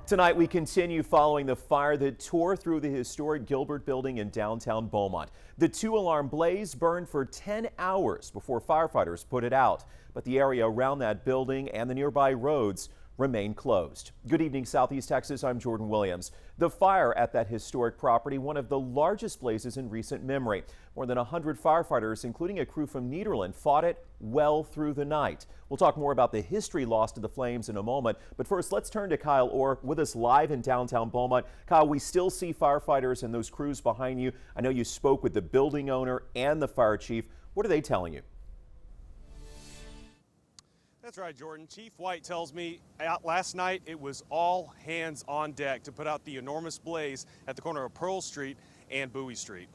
Tonight, we continue following the fire that tore through the historic Gilbert building in downtown Beaumont. The two-alarm blaze burned for 10 hours before firefighters put it out. But the area around that building and the nearby roads remain closed. Good evening, Southeast Texas. I'm Jordan Williams. The fire at that historic property, one of the largest blazes in recent memory. More than 100 firefighters, including a crew from Nederland, fought it well through the night. We'll talk more about the history lost to the flames in a moment. But first, let's turn to Kyle Orr with us live in downtown Beaumont. Kyle, we still see firefighters and those crews behind you. I know you spoke with the building owner and the fire chief. What are they telling you? That's right, Jordan. Chief White tells me last night it was all hands on deck to put out the enormous blaze at the corner of Pearl Street and Bowie Street.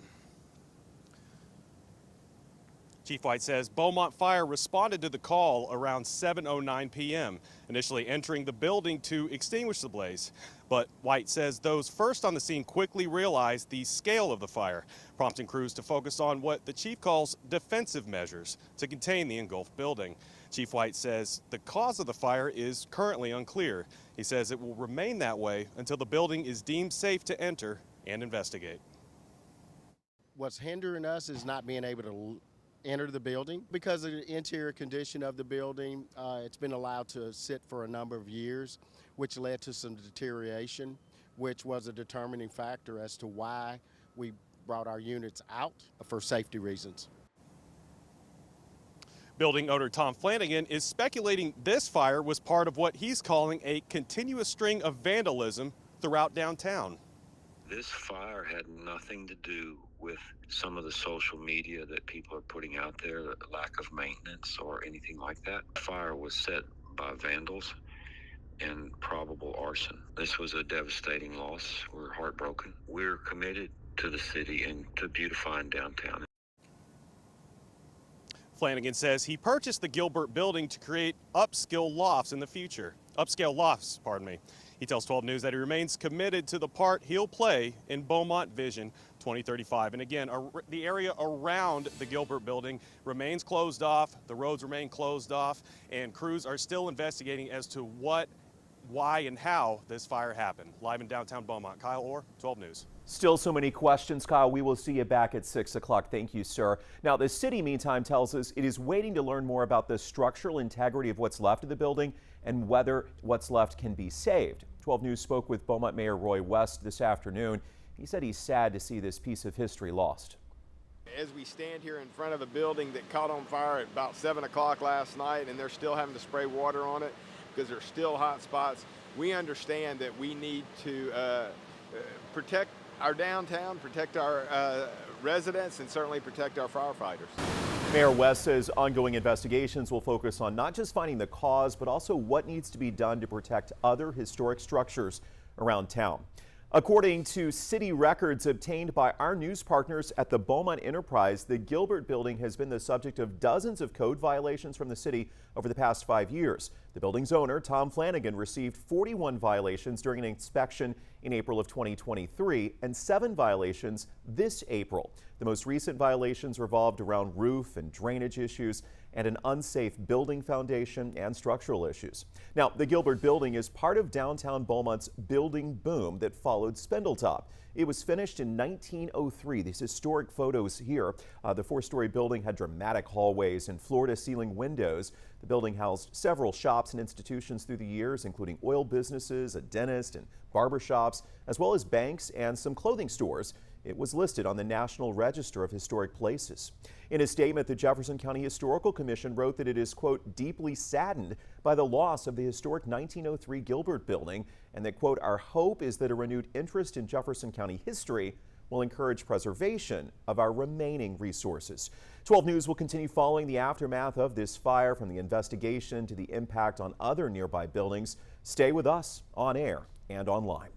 Chief White says Beaumont Fire responded to the call around 7:09 p.m., initially entering the building to extinguish the blaze. But White says those first on the scene quickly realized the scale of the fire, prompting crews to focus on what the chief calls defensive measures to contain the engulfed building. Chief White says the cause of the fire is currently unclear. He says it will remain that way until the building is deemed safe to enter and investigate. What's hindering us is not being able to enter the building because of the interior condition of the building. It's been allowed to sit for a number of years, which led to some deterioration, which was a determining factor as to why we brought our units out for safety reasons. Building owner Tom Flanagan is speculating this fire was part of what he's calling a continuous string of vandalism throughout downtown. This fire had nothing to do with some of the social media that people are putting out there, the lack of maintenance or anything like that. The fire was set by vandals and probable arson. This was a devastating loss. We're heartbroken. We're committed to the city and to beautifying downtown. Flanagan says he purchased the Gilbert building to create upscale lofts in the future. Upscale lofts, pardon me. He tells 12 News that he remains committed to the part he'll play in Beaumont Vision 2035. And again, the area around the Gilbert building remains closed off. The roads remain closed off, and crews are still investigating as to what, why, and how this fire happened. Live in downtown Beaumont, Kyle Orr, 12 News. Still so many questions, Kyle. We will see you back at 6 o'clock. Thank you, sir. Now, the city, meantime, tells us it is waiting to learn more about the structural integrity of what's left of the building and whether what's left can be saved. 12 News spoke with Beaumont Mayor Roy West this afternoon. He said he's sad to see this piece of history lost. As we stand here in front of a building that caught on fire at about 7 o'clock last night, and they're still having to spray water on it because there's still hot spots, we understand that we need to protect our downtown, protect our residents, and certainly protect our firefighters. Mayor West says ongoing investigations will focus on not just finding the cause, but also what needs to be done to protect other historic structures around town. According to city records obtained by our news partners at the Beaumont Enterprise, the Gilbert building has been the subject of dozens of code violations from the city over the past 5 years. The building's owner, Tom Flanagan, received 41 violations during an inspection in April of 2023 and 7 violations this April. The most recent violations revolved around roof and drainage issues and an unsafe building foundation and structural issues. Now, the Gilbert building is part of downtown Beaumont's building boom that followed Spindletop. It was finished in 1903. These historic photos here. The 4-story building had dramatic hallways and floor-to-ceiling windows. The building housed several shops and institutions through the years, including oil businesses, a dentist, and barber shops, as well as banks and some clothing stores. It was listed on the National Register of Historic Places. In a statement, the Jefferson County Historical Commission wrote that it is, quote, deeply saddened by the loss of the historic 1903 Gilbert building, and that, quote, our hope is that a renewed interest in Jefferson County history will encourage preservation of our remaining resources. 12 News will continue following the aftermath of this fire, from the investigation to the impact on other nearby buildings. Stay with us on air and online.